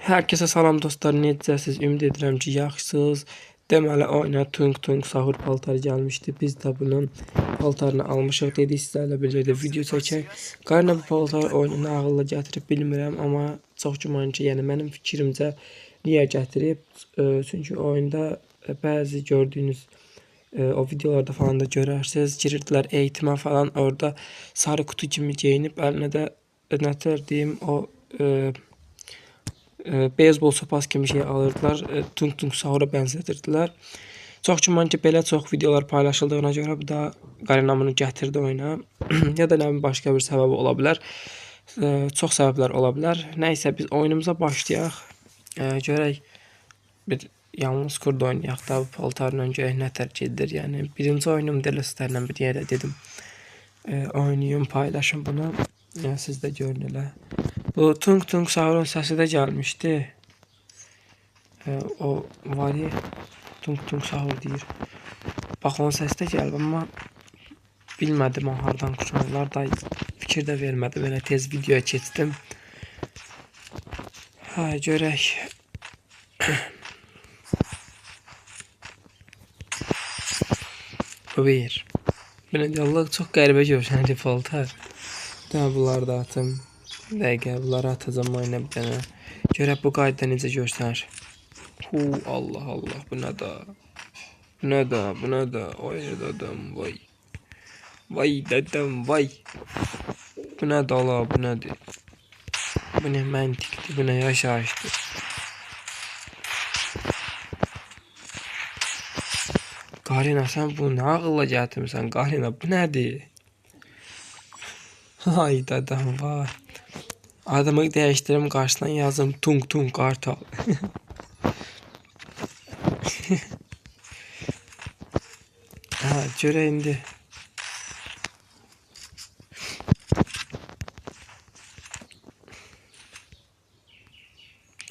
Herkese salam dostlar, necəsiz? Ümid edirəm ki, yaxşısınız. Deməli, oyuna Tung Tung Sahur paltarı gəlmişdi. Biz də bunun paltarını almışıq. Dedik sizlərlə birlikdə video çəkək. Qarına bu paltar oyununu ağılla gətirib bilmirəm, amma çox güman ki, yəni mənim fikrimcə niyə gətirib? Çünki oyunda bəzi gördüyünüz o videolarda falan da görərsiniz. Girirdilər eğitimə falan, orada sarı kutu kimi geyinib, əlinə də nətər deyim, o beyzbol sopası kimi şey alırdılar. Tung Tung Sahura bənzədirdilər. Çox güman ki, belə çox videolar paylaşıldığına görə bu da Qarina bunu gətirdi oyuna. Ya da nə başqa bir səbəbi ola bilər. Çox səbəblər ola bilər. Nəysə, biz oyunumuza başlayaq. Görək bir yalnız kurd oynayaq da, bu paltarla görək nətər gedir. Yəni birinci oyunum deyil, sizlərlə bir yerə dedim. Oynayım, paylaşım bunu. Yəni siz də görün elə. Bu Tung Tung Sahurun səsi də gəlmişdi. O var ya, Tung Tung Sahur deyir. Bax, onun səsi də gəlib, amma bilmədim hardan quşanlar da fikir də vermədim. Elə tez videoya keçdim. Görək. Bu bir. Birinci çox qəribə görünən paltar. Daha bunları da atım. Dəqiqə, bunları atacağım oyuna bir dənə. Görək bu qayda necə görsənir. Allah Allah, bu nə da? Bu nə da, bu nə da? Vay dadam, vay. Vay dadam, vay. Bu nə da la, bu nədir? Bu nə məntiqdir, bu nə yaşayışdır? Qarina, sən bu nə ağılla gətirmisən? Qarina, bu nədir? Ay dadam, vay. Adımı dəyişdirim, qarşısından yazım Tung Tung Qartal. Görək indi.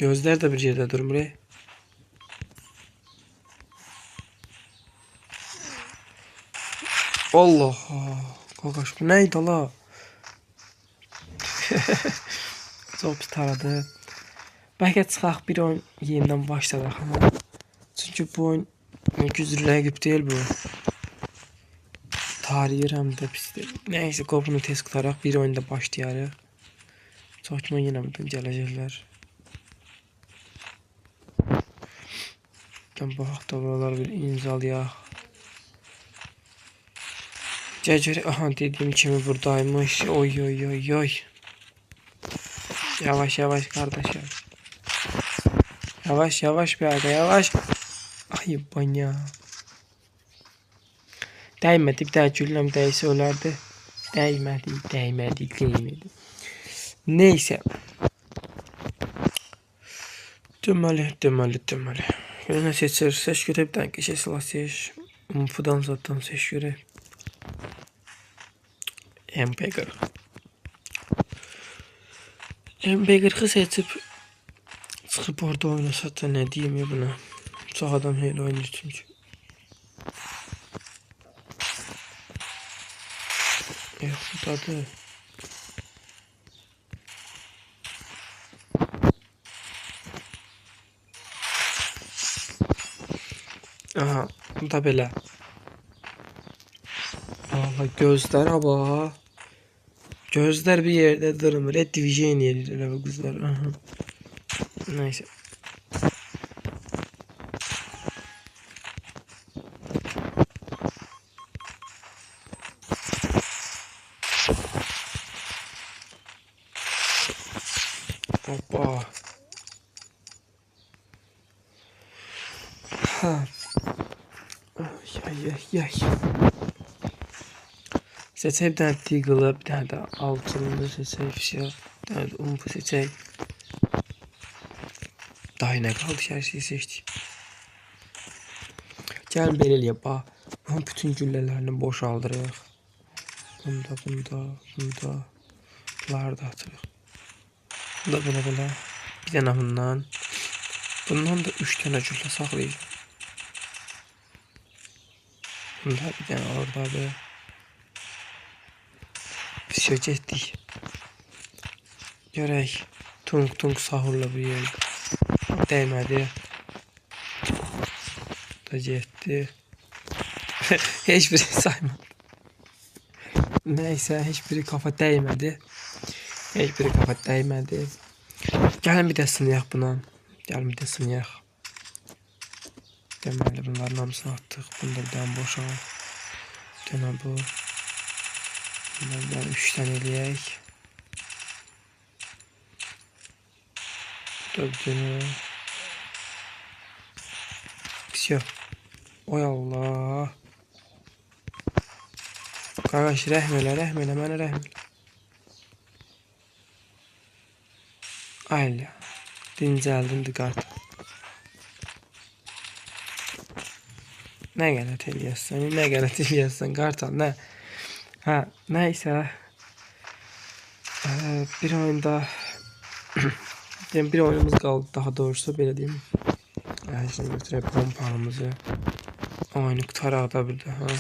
Gözlər də bir yerdə durmur. Allah, qaqaş, bu nə idi la? Çox pis taradı. Bəlkə çıxaq bir oyun yenidən başladaq amma. Çünki bu oyun güclü rəqib deyil bu. Tarihirəm də pisdir. Nəysə, qopunu tez qutaraq bir oyunda başlayarıq. Çox kimi yenə buradan gələcəklər. Bax da buralar bir imzalayaq. Gəl görək. Aha, dediyim kimi buradaymış. Oy oy oy oy. Yavaş yavaş kardeşim. Yavaş yavaş bir aga, yavaş. Ay banya. Değmedi, bir daha güllem değse ölerdi. Değmedi, değmedi, değmedi. Neyse. Deməli. Yine seçer, seç göre bir tane kişi silah seç. Umfudan zaten seç göre. MP40. MP40'ı seçip çıkıp orada oynasak da ne diyeyim ya buna. Çok adam hele oynuyor çünkü. Bu tadı. Aha, bu da belə. Allah, gözler ama. Gözler bir yerde durmur. Division yeridir bu kızlar. Aha. Neyse. Hoppa. Ay. Seçək bir tane Deagle'ı, bir tane de altınını seçək, bir tane de umpu seçək. Daha ne kaldı, her şeyi seçtik. Gəlin belə eləyək, bax. Bunun bütün güllələrini boşaldırıq. Bunda. Bunları da atırıq. Bunda belə. Bir dənə bundan. Bundan da 3 tane güllə saxlayacaq. Bunda bir dənə oradadır. Biz getdik. Görək Tung Tung Sahurla bir yerdə. Değmədi. Da getdi. Heç biri saymadı. Nəysə, heç biri kafa dəymədi. Heç biri kafa dəymədi. Gəlin bir də sınayaq buna. Gəlin bir də sınayaq. Deməli, bunların hamısını atdıq. Bunda bir dənə boş al. Bir dənə bu. Bundan 3 dənə eləyək. Dördünü. Всё. Oy Allah. Qardaş, rəhm elə, mənə rəhm elə. Ayla. Dincəldindir qardaş. Nə qələt eləyəsən, qartal, nə? Hə, nəysə. Bir oyunda bir oyunumuz qaldı, daha doğrusu belə deyim. Şimdi götürək pompalımızı. Oyunu qutaraq da bir də, hə.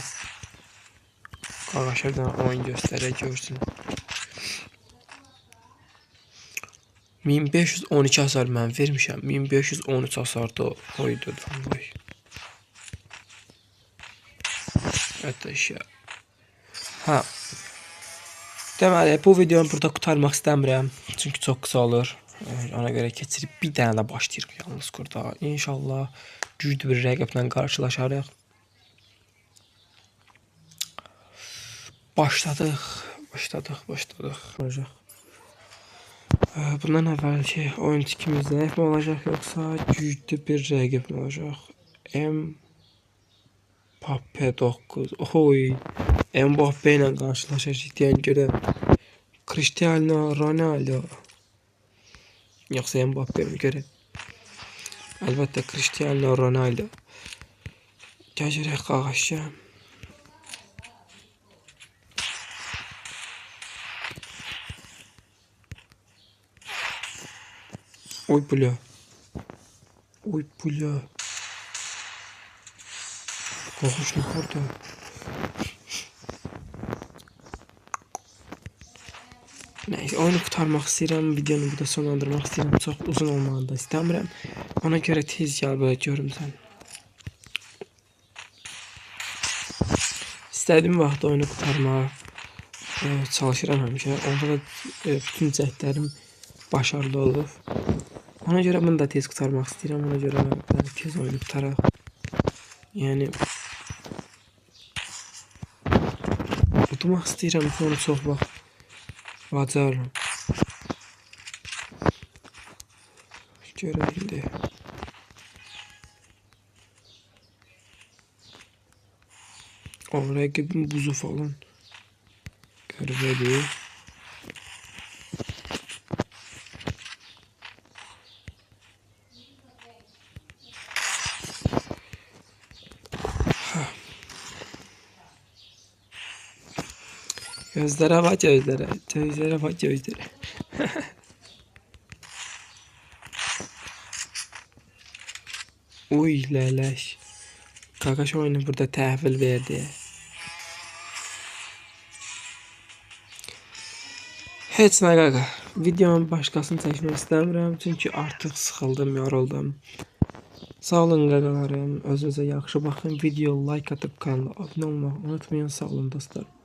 Qardaşa bir dənə oyun göstərək, görsün. 1512 hasar mən vermişəm. 1513 hasar da koydu. Hətta işə. Ha. Deməli, bu videonu burada qutarmaq istəmirəm. Çünki çox qısa olur. Ona görə keçirib bir dənə də başlayırıq yalnız burada. İnşallah güclü bir rəqiblə qarşılaşarıq. Başladıq. Bundan əvvəlki oyuncu kimi zəif mi olacaq, yoxsa güclü bir rəqib mi olacaq? Mbappe 9. Oy. Mbappe ilə qarşılaşacaq deyən görə. Cristiano Ronaldo. Yoxsa Mbappe mi görə? Əlbəttə Cristiano Ronaldo. Gələcək qardaşa. Ой, бля. Korkunçlu burada. Neyse, oyunu qutarmaq istəyirəm. Videonu burada sonlandırmaq istəyirəm. Çox uzun olmağını da istəmirəm. Ona görə tez gəl belə görümsən. İstədiyim vaxt oyunu qutarmağa çalışıram həmişə. Onda da bütün cəhdlərim başarılı olur. Ona görə bunu da tez qutarmaq istəyirəm. Ona görə tez oyunu qutaraq. Yəni utmaq istəyirəm, onu çox vaxt bacarıram. Görək indi. O rəqibin buzu falan qəribədir. Gözlərə bax, gözlərə. Uy, lələş. Qaqaş oyunu burada təhvil verdi. Heç nə qaqa. Videonun başqasını çəkmək istəmirəm. Çünki artıq sıxıldım, yoruldum. Sağ olun qaqalarım. Özünüzə yaxşı baxın. Video like atıb kanala abunə olmağı unutmayın. Sağ olun dostlar.